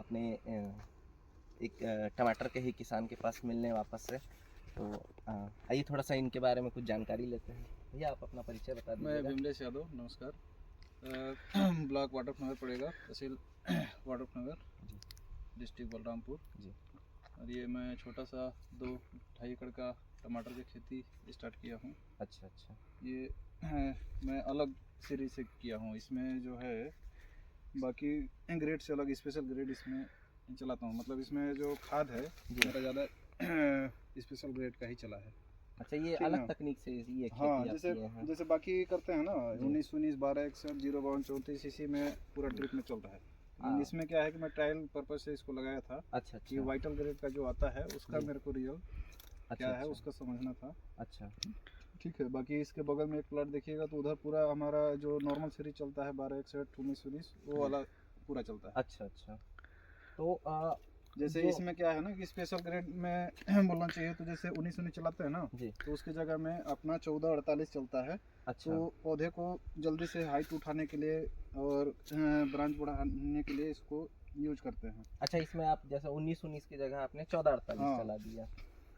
अपने एक टमाटर के ही किसान के पास मिलने वापस से। तो आइए थोड़ा सा इनके बारे में कुछ जानकारी लेते हैं। भैया आप अपना परिचय बता मैं दीजिएगा। विमलेश यादव, नमस्कार। ब्लॉक वाटरनगर पड़ेगा, तहसील वाटरनगर, जी डिस्ट्रिक्ट बलरामपुर। जी। और ये मैं छोटा सा 2-2.5 एकड़ का टमाटर की खेती स्टार्ट किया हूँ। अच्छा अच्छा। ये मैं अलग सीरीज से किया हूँ। इसमें जो है बाकी ग्रेड से अलग स्पेशल ग्रेड इसमें चलाता हूँ। मतलब इसमें जो खाद है जी। मेरा ज़्यादा स्पेशल ग्रेड का ही चला है। अच्छा, ये ठीक अलग ना? तकनीक से ये हाँ, खेती आप जैसे किए हैं। जैसे बाकी करते हैं ना, जी। 19-19 12-61 0-52 34 इसी में पूरा ड्रिप में चल रहा है। लेकिन इसमें क्या है कि मैं ट्रायल पर्पज से इसको लगाया था अच्छा कि अच्छा। वाइटल ग्रेड का जो आता है उसका जी। मेरे को रिजल्ट अच्छा क्या है अच्छा। उसका समझना था। अच्छा ठीक है। बाकी इसके बगल में एक प्लॉट देखिएगा तो उधर पूरा हमारा जो नॉर्मल सीरीज चलता है 12-61 19-19 वो वाला पूरा चलता है। अच्छा अच्छा। तो जैसे जो इसमें क्या है ना कि स्पेशल ग्रेड में बोलना चाहिए तो जैसे 19-19 चलाते हैं ना, जी। तो उसकी जगह में अपना 14-48 चलता है। तो अच्छा पौधे को जल्दी से हाइट उठाने के लिए और ब्रांच बढ़ाने के लिए इसको यूज करते हैं। अच्छा, इसमें आप जैसे 19-19 की जगह आपने 14-48 हाँ। चला दिया।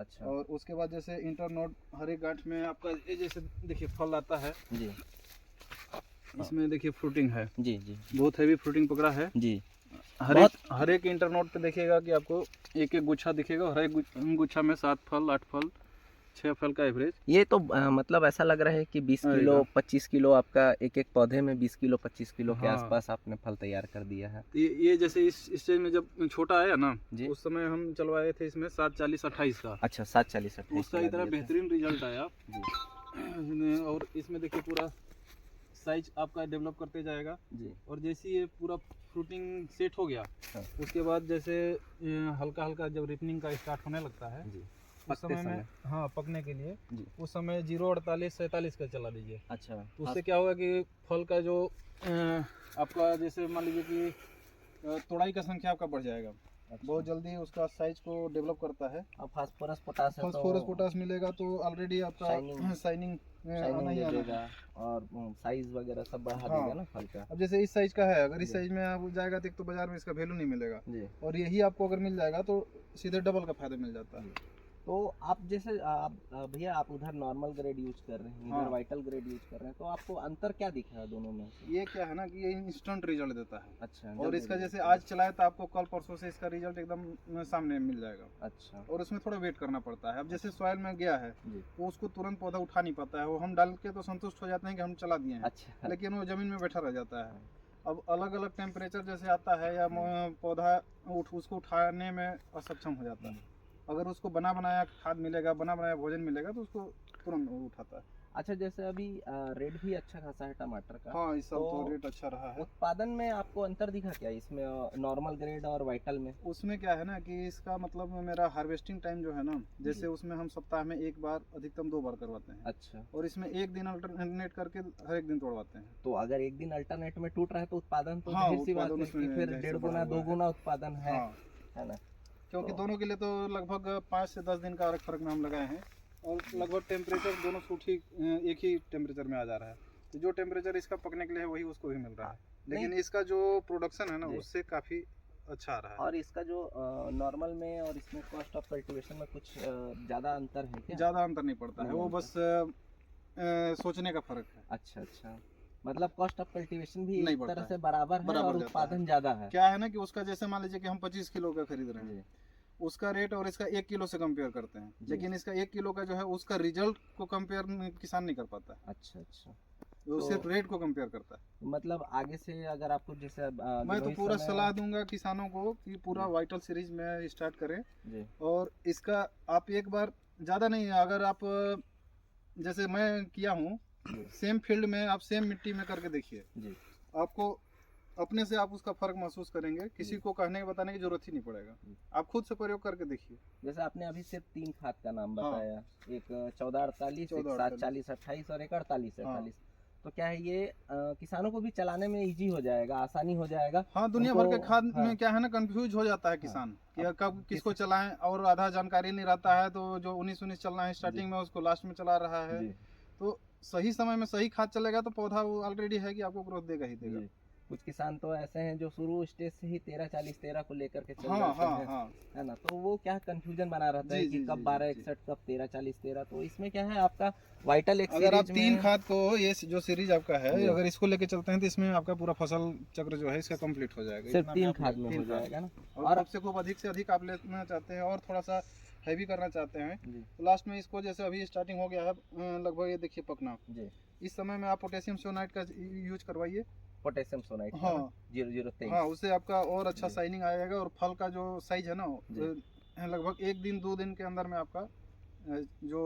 अच्छा। और उसके बाद जैसे इंटरनोड हर एक गांठ में आपका ये जैसे देखिए फल आता है, जी। इसमें देखिए फ्रूटिंग है, जी जी बहुत हैवी फ्रूटिंग पकड़ा है। जी। हर बहुत एक इंटरनोड पे देखिएगा कि आपको एक एक गुच्छा दिखेगा। हर एक गुच्छा में 7 फल 8 फल 6 फल का एवरेज ये तो मतलब ऐसा लग रहा है कि 20 किलो आएगा। 25 किलो आपका एक एक पौधे में 20 किलो 25 किलो के हाँ, आसपास आपने फल तैयार कर दिया है। तो ये जैसे इस स्टेज में जब छोटा आया ना, जी। उस समय हम चलवाए थे इसमें 7-40-28 का। अच्छा, 7-40-28 उसका चला इतना दिए थे। बेहतरीन रिजल्ट आया। जी और इसमें देखिए पूरा साइज आपका डेवलप करते जाएगा। जी। और जैसे ये पूरा फ्रूटिंग सेट हो गया, हाँ। उसके बाद जैसे हल्का हल्का जब रिपनिंग का स्टार्ट होने लगता है, जी। उस समय में हाँ पकने के लिए जी। उस समय 0-48-47 का चला दीजिए। अच्छा। तो उससे क्या होगा कि फल का जो आपका जैसे मान लीजिए कि तोड़ाई का संख्या आपका बढ़ जाएगा। अच्छा। बहुत जल्दी उसका साइज को डेवलप करता है। अब फास्फोरस पोटास है तो फास्फोरस पोटास मिलेगा तो ऑलरेडी आपका शाइनिंग शाइनिंग आना शाइनिंग ही दे आना है। देगा और साइज वगैरह सब बढ़ा हाँ। देगा ना फल का। अब जैसे इस साइज का है, अगर इस जी। साइज में आप जाएगा तो एक तो बाजार में इसका वैल्यू नहीं मिलेगा, जी। और यही आपको अगर मिल जाएगा तो सीधे डबल का फायदा मिल जाता है। तो आप जैसे आप भैया आप उधर नॉर्मल ग्रेड यूज कर रहे हैं, इधर हाँ। वाइटल ग्रेड यूज कर रहे हैं, तो आपको अंतर क्या दिख रहा है दोनों में से? ये क्या है ना कि ये इंस्टेंट रिजल्ट देता है। अच्छा, और जल्दी इसका रिजल्ट जैसे देता आज चलाए तो आपको कल परसों से इसका रिजल्ट एकदम सामने मिल जाएगा। है। अच्छा और उसमें थोड़ा वेट करना पड़ता है। अब जैसे सॉइल में गया है जी। तो उसको तुरंत पौधा उठा नहीं पाता है। वो हम डाल के तो संतुष्ट हो जाते हैं कि हम चला दिए हैं, अच्छा। लेकिन वो जमीन में बैठा रह जाता है। अब अलग अलग टेम्परेचर जैसे आता है या पौधा उसको उठाने में असक्षम हो जाता है। अगर उसको बना बनाया खाद मिलेगा, बना बनाया भोजन मिलेगा तो उसको तुरंत वो उठाता है। अच्छा, जैसे अभी रेट भी अच्छा खासा है टमाटर का। हाँ, इस साल तो तो रेट अच्छा रहा है। उत्पादन में आपको अंतर दिखा क्या इसमें नॉर्मल ग्रेड और वाइटल में? उसमें क्या है ना कि इसका मतलब मेरा हार्वेस्टिंग टाइम जो है ना, जैसे जी। उसमें हम सप्ताह में एक बार अधिकतम 2 बार करवाते हैं। अच्छा। और इसमें एक दिन अल्टरनेट करके हर एक दिन तोड़वाते हैं। तो अगर एक दिन अल्टरनेट में टूट रहा है तो उत्पादन तो हाँ, जाहिर सी बात उत्पादन है कि उसमें फिर जाहिर से 1.5 बढ़ा गुना हुआ 2 है। गुना उत्पादन हाँ, है ना? क्योंकि तो दोनों के लिए तो लगभग 5 से 10 दिन का फर्क में हम लगाए हैं। और लगभग टेम्परेचर दोनों सूट ही एक ही टेम्परेचर में आ जा रहा है। तो जो टेम्परेचर इसका पकने के लिए है वही उसको भी मिल रहा है। लेकिन इसका जो प्रोडक्शन है ना जी। उससे काफ़ी अच्छा आ रहा है। और इसका जो नॉर्मल में और इसमें कॉस्ट ऑफ कल्टीवेशन में कुछ ज़्यादा अंतर है क्या? ज़्यादा अंतर नहीं पड़ता है, नहीं वो अंतर। बस सोचने का फर्क है। अच्छा अच्छा। मतलब कॉस्ट ऑफ कल्टीवेशन भी नहीं एक बढ़ता तरह है, से बराबर है बराबर और जाता है। उत्पादन ज़्यादा है। क्या है ना कि उसका जैसे मान लीजिए कि हम 25 किलो का खरीद रहे हैं, जी उसका रेट और इसका 1 किलो से कंपेयर करते हैं, जी। लेकिन इसका 1 किलो का जो है उसका रिजल्ट को कंपेयर किसान नहीं कर पाता है। अच्छा अच्छा। वो तो सिर्फ रेट को कंपेयर करता है। मतलब आगे से अगर आपको जैसे मैं तो गिलोय पूरा समय। सलाह दूंगा किसानों को कि पूरा जी वाइटल सीरीज में स्टार्ट करें। जी और इसका आप एक बार ज़्यादा नहीं, अगर आप जैसे मैं किया हूँ जी सेम फील्ड में, आप सेम मिट्टी में करके देखिए, जी आपको अपने से आप उसका फर्क महसूस करेंगे। किसी जी। को कहने बताने की जरूरत ही नहीं पड़ेगा। जी। आप खुद से प्रयोग करके देखिए। जैसे आपने अभी सिर्फ 3 खाद का नाम हाँ, बताया, एक 14-48, एक 14-48। 7-40-28 और एक 48-48। हाँ तो क्या है ये किसानों को भी चलाने में इजी हो जाएगा, आसानी हो जाएगा हाँ, दुनिया उनको। भर के खाद हाँ में क्या है ना, कंफ्यूज हो जाता है हाँ। किसान कि अब कब किसको किस चलाएं, और आधा जानकारी नहीं रहता है तो जो 19-19 चलना है जी स्टार्टिंग में उसको लास्ट में चला रहा है। जी तो सही समय में सही खाद चलेगा तो पौधा वो ऑलरेडी है कि आपको ग्रोथ देगा ही देगा। जी। कुछ किसान तो ऐसे हैं जो शुरू स्टेज से ही 13-40-13 को लेकर के चल हाँ जाते हाँ हैं, हाँ है ना। तो वो क्या कंफ्यूजन बना रहता है जी कि जी कब जी 12-61 कब 13-40-13। तो इसमें क्या है आपका वाइटल एक अगर आप सीरीज 3 में खाद को ये जो सीरीज आपका है जी। अगर इसको लेके चलते हैं तो इसमें आपका पूरा फसल चक्र जो है इसका कंप्लीट हो जाएगा। सिर्फ इतना 3 भी आप खाद में हो 3 खाद जाएगा ना। और और खूब से खूब अधिक से अधिक आप लेना चाहते हैं और थोड़ा सा हैवी करना चाहते हैं जी तो लास्ट में इसको जैसे अभी स्टार्टिंग हो गया है लगभग ये देखिए पकना, जी इस समय में आप पोटेशियम सोनाइट का यूज करवाइए। पोटेशियम सोनाइट हाँ 0023। हाँ उससे आपका और अच्छा जी। शाइनिंग आएगा और फल का जो साइज है ना जी। लगभग 1 दिन 2 दिन के अंदर में आपका जो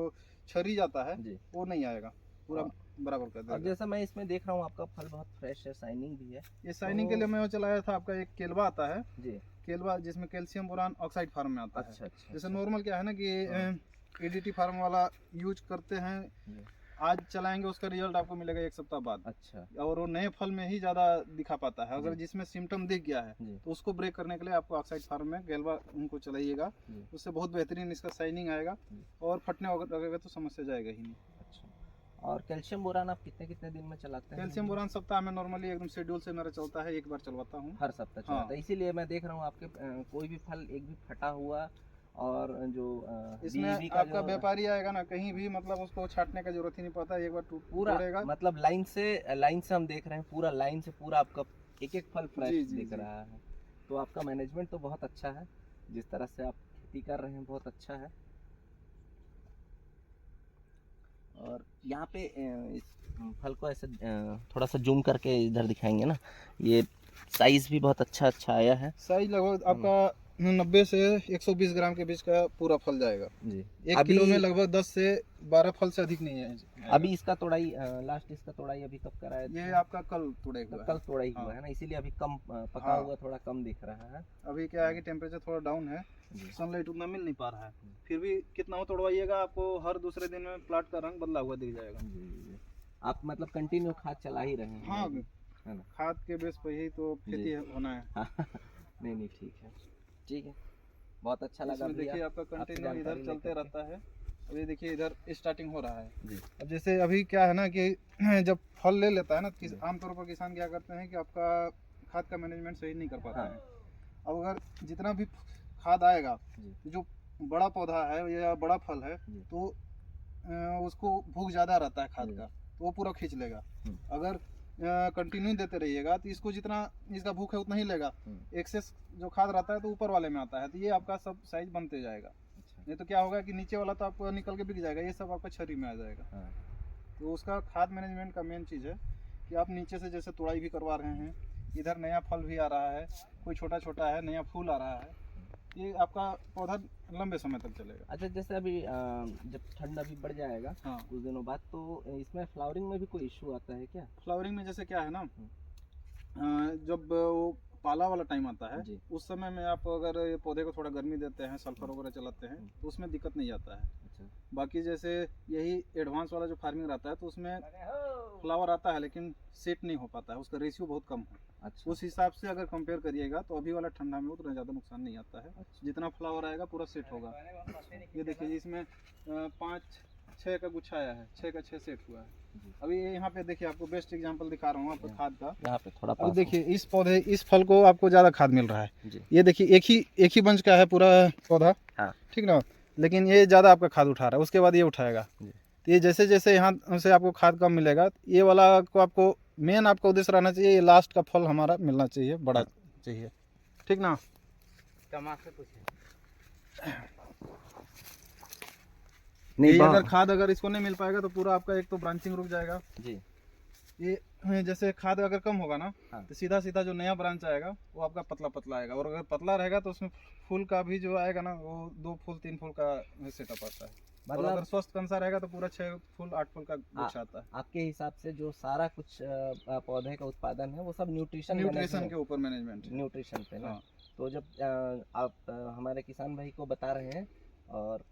छरी जाता है जी। वो नहीं आएगा, पूरा और बराबर कर और देगा। जैसा मैं इसमें देख रहा हूँ आपका फल बहुत फ्रेश है, शाइनिंग भी है। ये शाइनिंग के लिए मैं वो चलाया था आपका एक केलवा आता है, जी। केलवा जिसमें कैल्शियम बोरान ऑक्साइड फार्म में आता है। अच्छा अच्छा जैसे अच्छा। नॉर्मल क्या है ना कि हाँ। एडीटी फार्म वाला यूज करते हैं, जी। आज चलाएंगे उसका रिजल्ट आपको मिलेगा 1 सप्ताह बाद, अच्छा और वो नए फल में ही ज़्यादा दिखा पाता है। अगर जी। जिसमें सिम्टम दिख गया है जी। तो उसको ब्रेक करने के लिए आपको ऑक्साइड फार्म में गेलवा उनको चलाइएगा, जी। उससे बहुत बेहतरीन इसका शाइनिंग आएगा जी। और फटने वगैरह तो समस्या जाएगा ही नहीं। अच्छा। और कैल्शियम बोरान आप कितने कितने दिन में चलाते हैं? कैल्शियम बोरान सप्ताह में नॉर्मली एकदम शेड्यूल से मेरा चलता है, एक बार चलवाता हूँ। हर सप्ताह हाँ। चलाता है, इसीलिए मैं देख रहा हूँ आपके कोई भी फल एक भी फटा हुआ और जो इसमें बीवी का आपका जो व्यापारी आएगा ना कहीं भी, मतलब उसको छाटने का जरूरत ही नहीं पड़ता, एक बार पूरा तोड़ेगा। मतलब लाइन से हम देख रहे हैं, पूरा लाइन से पूरा आपका एक एक फल जी फ्रेश जी दिख जी। रहा है। तो आपका मैनेजमेंट तो बहुत अच्छा है, जिस तरह से आप खेती कर रहे हैं बहुत अच्छा है। और यहाँ पे इस फल को ऐसे थोड़ा सा जूम करके इधर दिखाएंगे ना, ये साइज भी बहुत अच्छा अच्छा आया है। साइज लगभग आपका 90 से 120 ग्राम के बीच का पूरा फल जाएगा। जी। 1 किलो में लगभग 10 से 12 फल से अधिक नहीं है। अभी इसका तोड़ाई लास्ट इसका तोड़ाई अभी कब कराया ये था? आपका कल तोड़े हुआ है। कल तोड़ाई हुआ हाँ। है ना, इसीलिए अभी कम पका हाँ। हुआ थोड़ा कम दिख रहा है। अभी क्या है कि टेम्परेचर थोड़ा डाउन है, जी। सनलाइट उतना मिल नहीं पा रहा है, फिर भी कितना हो तोड़वाइएगा आपको हर दूसरे दिन में प्लाट का रंग बदला हुआ दिख जाएगा। जी, जी। आप मतलब कंटिन्यू खाद चला ही रहे हैं हाँ अभी, है ना? खाद के बेस पर ही तो खेती जी। होना है। नहीं नहीं ठीक है, ठीक है, बहुत अच्छा लगा इसमें भैया, देखिए आपका आपसे कंटिन्यू इधर जानकारी चलते लेकर के। रहता है। अभी देखिए इधर स्टार्टिंग हो रहा है। जी। अब जैसे अभी क्या है ना कि जब फल ले लेता है ना जी। आमतौर पर किसान क्या करते हैं कि आपका खाद का मैनेजमेंट सही नहीं कर पाता हाँ। है। अब अगर जितना भी खाद आएगा, जी। जो बड़ा पौधा है या बड़ा फल है जी। तो उसको भूख ज़्यादा रहता है खाद जी। का, तो वो पूरा खींच लेगा। हम्म। अगर कंटिन्यू देते रहिएगा तो इसको जितना इसका भूख है उतना ही लेगा। एक्सेस जो खाद रहता है तो ऊपर वाले में आता है, तो ये आपका सब साइज बनते जाएगा। अच्छा। नहीं तो क्या होगा कि नीचे वाला तो आपको निकल के बिक जाएगा, ये सब आपका छरी में आ जाएगा। हाँ। तो उसका खाद मैनेजमेंट का मेन चीज़ है कि आप नीचे से जैसे तोड़ाई भी करवा रहे हैं, इधर नया फल भी आ रहा है, कोई छोटा छोटा है नया फूल आ रहा है, ये आपका पौधा लंबे समय तक चलेगा। अच्छा, जैसे अभी जब ठंड अभी बढ़ जाएगा हाँ। कुछ दिनों बाद, तो इसमें फ्लावरिंग में भी कोई इशू आता है क्या? फ्लावरिंग में जैसे क्या है ना, जब वो पाला वाला टाइम आता है जी। उस समय में आप अगर ये पौधे को थोड़ा गर्मी देते हैं, सल्फर वगैरह चलाते हैं तो उसमें दिक्कत नहीं आता है। अच्छा। बाकी जैसे यही एडवांस वाला जो फार्मिंग रहता है तो उसमें फ्लावर आता है लेकिन सेट नहीं हो पाता है, उसका रेशियो बहुत कम है। अच्छा। उस हिसाब से अगर कंपेयर करिएगा तो अभी वाला ठंडा में उतना ज़्यादा नुकसान नहीं आता है। अच्छा। जितना फ्लावर आएगा पूरा सेट होगा। ये देखिए इसमें 5-6 का गुच्छा आया है, 6 का 6 सेट हुआ है। जी। अभी यहाँ पे देखिए आपको बेस्ट एग्जांपल दिखा रहा हूँ आपको खाद का। यहाँ पे थोड़ा अब पास देखिए इस पौधे इस फल को आपको ज़्यादा खाद मिल रहा है। जी। ये देखिए एक ही बंच का है पूरा पौधा। हाँ। ठीक ना, लेकिन ये ज़्यादा आपका खाद उठा रहा है, उसके बाद ये उठाएगा। जी। तो ये जैसे जैसे यहाँ से आपको खाद कम मिलेगा, ये वाला को आपको मेन आपका उद्देश्य रहना चाहिए, ये लास्ट का फल हमारा मिलना चाहिए, बड़ा चाहिए। ठीक ना। नहीं अगर खाद अगर इसको नहीं मिल पाएगा तो पूरा आपका एक तो ब्रांचिंग रुक जाएगा। जी। ये जैसे खाद अगर कम होगा ना हाँ। तो सीधा सीधा जो नया ब्रांच आएगा वो आपका पतला पतला आएगा, और अगर पतला रहेगा तो उसमें फूल का भी जो आएगा ना वो 2 फूल 3 फूल का सेटअप आता है। और मतलब अगर स्वस्थ कंसा रहेगा तो पूरा 6 फूल 8 फूल का गुच्छा आता है। आपके हिसाब से जो सारा कुछ पौधे का उत्पादन है वो सब न्यूट्रिशन के ऊपर मैनेजमेंट है। न्यूट्रिशन पे ना। हाँ। तो जब आप हमारे किसान भाई को बता रहे हैं, और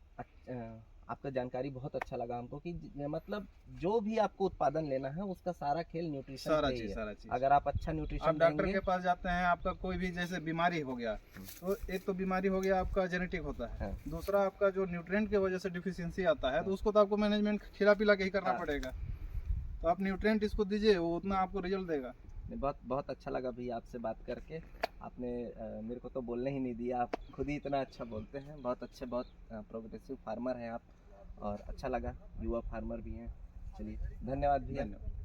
आपका जानकारी बहुत अच्छा लगा हमको कि मतलब जो भी आपको उत्पादन लेना है उसका सारा खेल न्यूट्रिशन सारा पे ही चीज है। सारा चीज अगर आप अच्छा न्यूट्रिशन आप डॉक्टर देंगे, के पास जाते हैं, आपका कोई भी जैसे बीमारी हो गया तो एक तो बीमारी हो गया आपका जेनेटिक होता है। हाँ। दूसरा आपका जो न्यूट्रिएंट की वजह से डिफिशियंसी आता है तो उसको तो आपको मैनेजमेंट खिला पिला के ही करना हाँ। पड़ेगा। तो आप न्यूट्रिएंट इसको दीजिए, वो उतना आपको रिजल्ट देगा। बहुत बहुत अच्छा लगा भैया आपसे बात करके। आपने मेरे को तो बोलने ही नहीं दिया, आप खुद ही इतना अच्छा बोलते हैं। बहुत अच्छे, बहुत प्रोग्रेसिव फार्मर हैं आप, और अच्छा लगा, युवा फार्मर भी हैं। चलिए, धन्यवाद भैया। धन्यवाद।